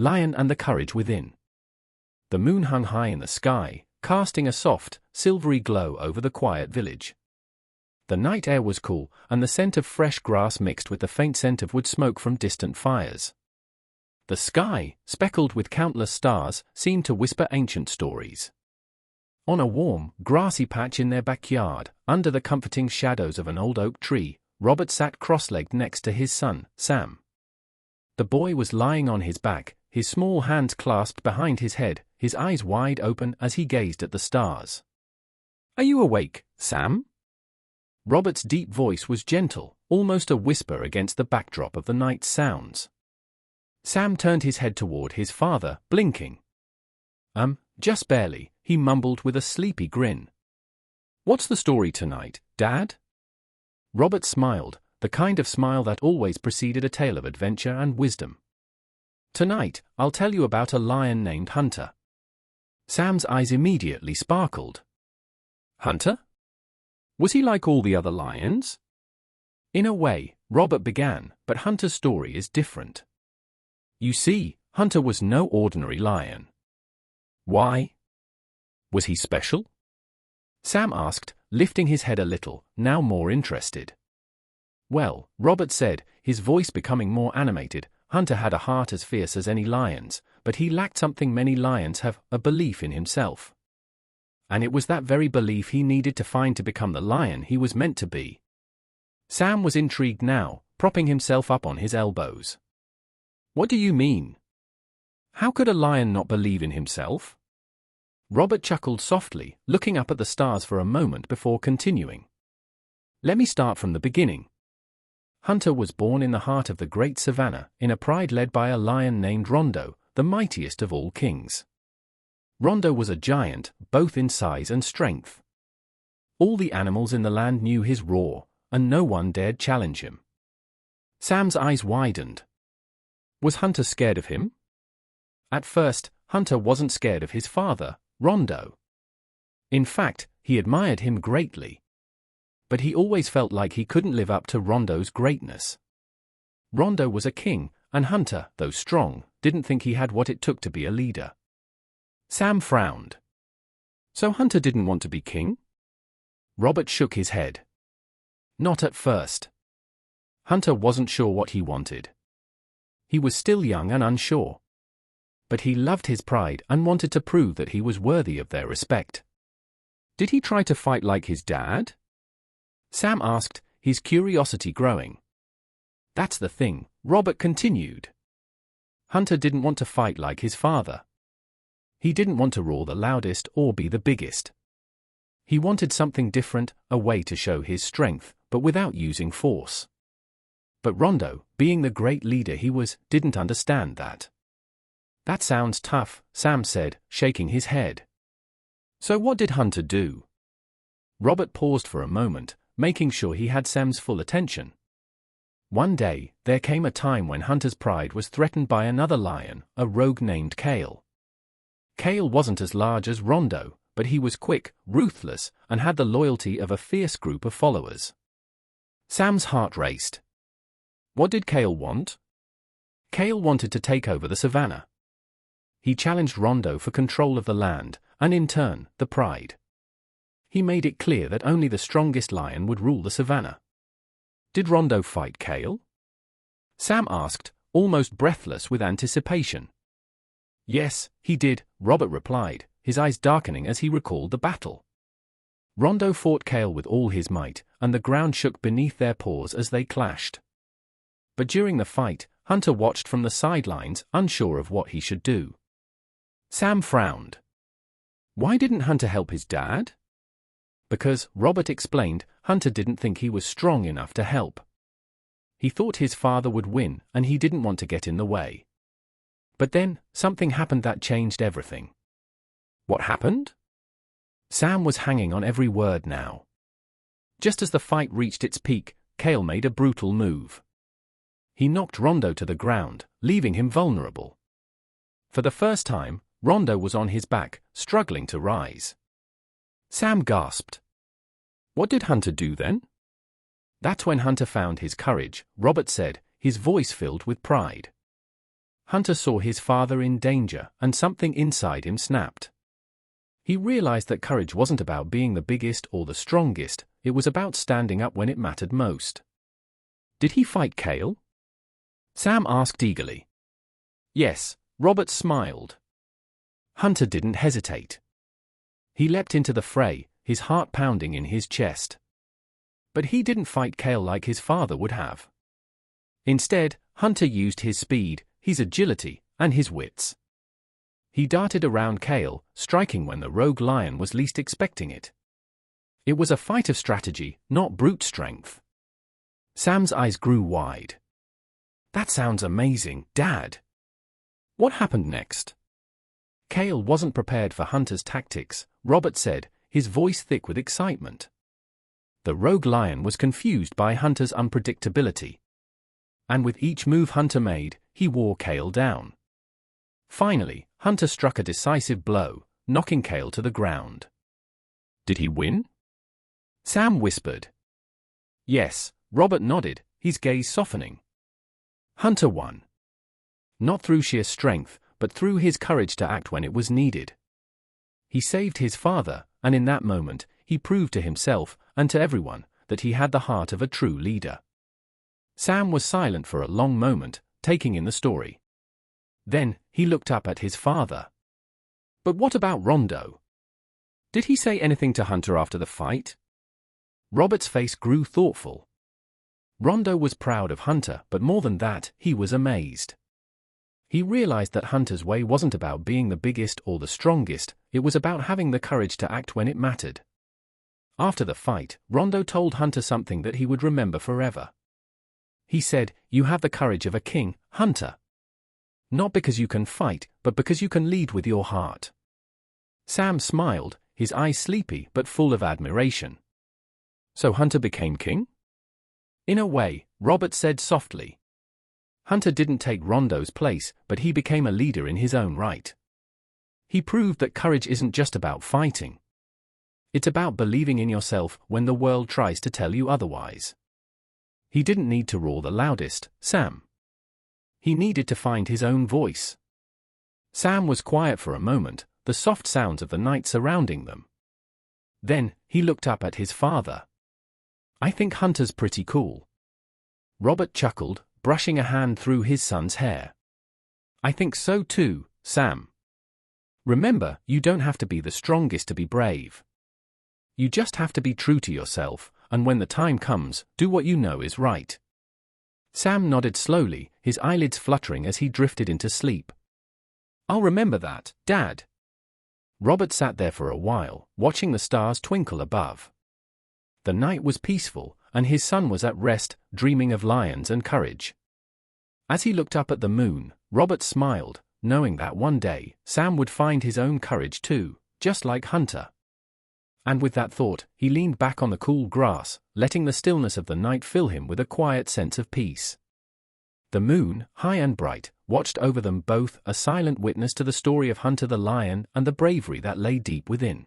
Lion and the Courage Within. The moon hung high in the sky, casting a soft, silvery glow over the quiet village. The night air was cool, and the scent of fresh grass mixed with the faint scent of wood smoke from distant fires. The sky, speckled with countless stars, seemed to whisper ancient stories. On a warm, grassy patch in their backyard, under the comforting shadows of an old oak tree, Robert sat cross-legged next to his son, Sam. The boy was lying on his back, his small hands clasped behind his head, his eyes wide open as he gazed at the stars. "Are you awake, Sam?" Robert's deep voice was gentle, almost a whisper against the backdrop of the night's sounds. Sam turned his head toward his father, blinking. Just barely," he mumbled with a sleepy grin. "What's the story tonight, Dad?" Robert smiled, the kind of smile that always preceded a tale of adventure and wisdom. "Tonight, I'll tell you about a lion named Hunter." Sam's eyes immediately sparkled. "Hunter? Was he like all the other lions?" "In a way," Robert began, "but Hunter's story is different. You see, Hunter was no ordinary lion." "Why? Was he special?" Sam asked, lifting his head a little, now more interested. "Well," Robert said, his voice becoming more animated, "Hunter had a heart as fierce as any lion's, but he lacked something many lions have, a belief in himself. And it was that very belief he needed to find to become the lion he was meant to be." Sam was intrigued now, propping himself up on his elbows. "What do you mean? How could a lion not believe in himself?" Robert chuckled softly, looking up at the stars for a moment before continuing. "Let me start from the beginning. Hunter was born in the heart of the great savannah, in a pride led by a lion named Rondo, the mightiest of all kings. Rondo was a giant, both in size and strength. All the animals in the land knew his roar, and no one dared challenge him." Sam's eyes widened. Was Hunter scared of him? At first, Hunter wasn't scared of his father, Rondo. In fact, he admired him greatly. But he always felt like he couldn't live up to Rondo's greatness. Rondo was a king, and Hunter, though strong, didn't think he had what it took to be a leader. Sam frowned. "So Hunter didn't want to be king?" Robert shook his head. "Not at first. Hunter wasn't sure what he wanted. He was still young and unsure. But he loved his pride and wanted to prove that he was worthy of their respect." "Did he try to fight like his dad?" Sam asked, his curiosity growing. "That's the thing," Robert continued. "Hunter didn't want to fight like his father. He didn't want to roar the loudest or be the biggest. He wanted something different, a way to show his strength, but without using force. But Rondo, being the great leader he was, didn't understand that." "That sounds tough," Sam said, shaking his head. "So what did Hunter do?" Robert paused for a moment, making sure he had Sam's full attention. "One day, there came a time when Hunter's pride was threatened by another lion, a rogue named Kale. Kale wasn't as large as Rondo, but he was quick, ruthless, and had the loyalty of a fierce group of followers." Sam's heart raced. "What did Kale want?" "Kale wanted to take over the savannah. He challenged Rondo for control of the land, and in turn, the pride. He made it clear that only the strongest lion would rule the savannah." "Did Rondo fight Kale?" Sam asked, almost breathless with anticipation. "Yes, he did," Robert replied, his eyes darkening as he recalled the battle. Rondo fought Kale with all his might, and the ground shook beneath their paws as they clashed. But during the fight, Hunter watched from the sidelines, unsure of what he should do. Sam frowned. "Why didn't Hunter help his dad?" "Because," Robert explained, "Hunter didn't think he was strong enough to help. He thought his father would win, and he didn't want to get in the way. But then, something happened that changed everything." "What happened?" Sam was hanging on every word now. Just as the fight reached its peak, Kale made a brutal move. He knocked Rondo to the ground, leaving him vulnerable. For the first time, Rondo was on his back, struggling to rise. Sam gasped. "What did Hunter do then?" "That's when Hunter found his courage," Robert said, his voice filled with pride. Hunter saw his father in danger, and something inside him snapped. He realized that courage wasn't about being the biggest or the strongest, it was about standing up when it mattered most. Did he fight Kale? Sam asked eagerly. Yes, Robert smiled. Hunter didn't hesitate. He leapt into the fray, his heart pounding in his chest. But he didn't fight Kale like his father would have. Instead, Hunter used his speed, his agility, and his wits. He darted around Kale, striking when the rogue lion was least expecting it. It was a fight of strategy, not brute strength. Sam's eyes grew wide. That sounds amazing, Dad. What happened next? Kale wasn't prepared for Hunter's tactics, Robert said, his voice thick with excitement. The rogue lion was confused by Hunter's unpredictability. And with each move Hunter made, he wore Kale down. Finally, Hunter struck a decisive blow, knocking Kale to the ground. Did he win? Sam whispered. Yes, Robert nodded, his gaze softening. Hunter won. Not through sheer strength, but through his courage to act when it was needed. He saved his father, and in that moment, he proved to himself, and to everyone, that he had the heart of a true leader. Sam was silent for a long moment, taking in the story. Then, he looked up at his father. But what about Rondo? Did he say anything to Hunter after the fight? Robert's face grew thoughtful. Rondo was proud of Hunter, but more than that, he was amazed. He realized that Hunter's way wasn't about being the biggest or the strongest, it was about having the courage to act when it mattered. After the fight, Rondo told Hunter something that he would remember forever. He said, "You have the courage of a king, Hunter. Not because you can fight, but because you can lead with your heart." Sam smiled, his eyes sleepy but full of admiration. So Hunter became king? In a way, Robert said softly. Hunter didn't take Rondo's place, but he became a leader in his own right. He proved that courage isn't just about fighting. It's about believing in yourself when the world tries to tell you otherwise. He didn't need to roar the loudest, Sam. He needed to find his own voice. Sam was quiet for a moment, the soft sounds of the night surrounding them. Then, he looked up at his father. "I think Hunter's pretty cool." Robert chuckled, brushing a hand through his son's hair. "I think so too, Sam. Remember, you don't have to be the strongest to be brave. You just have to be true to yourself, and when the time comes, do what you know is right." Sam nodded slowly, his eyelids fluttering as he drifted into sleep. "I'll remember that, Dad." Robert sat there for a while, watching the stars twinkle above. The night was peaceful, and his son was at rest, dreaming of lions and courage. As he looked up at the moon, Robert smiled, knowing that one day, Sam would find his own courage too, just like Hunter. And with that thought, he leaned back on the cool grass, letting the stillness of the night fill him with a quiet sense of peace. The moon, high and bright, watched over them both, a silent witness to the story of Hunter the lion and the bravery that lay deep within.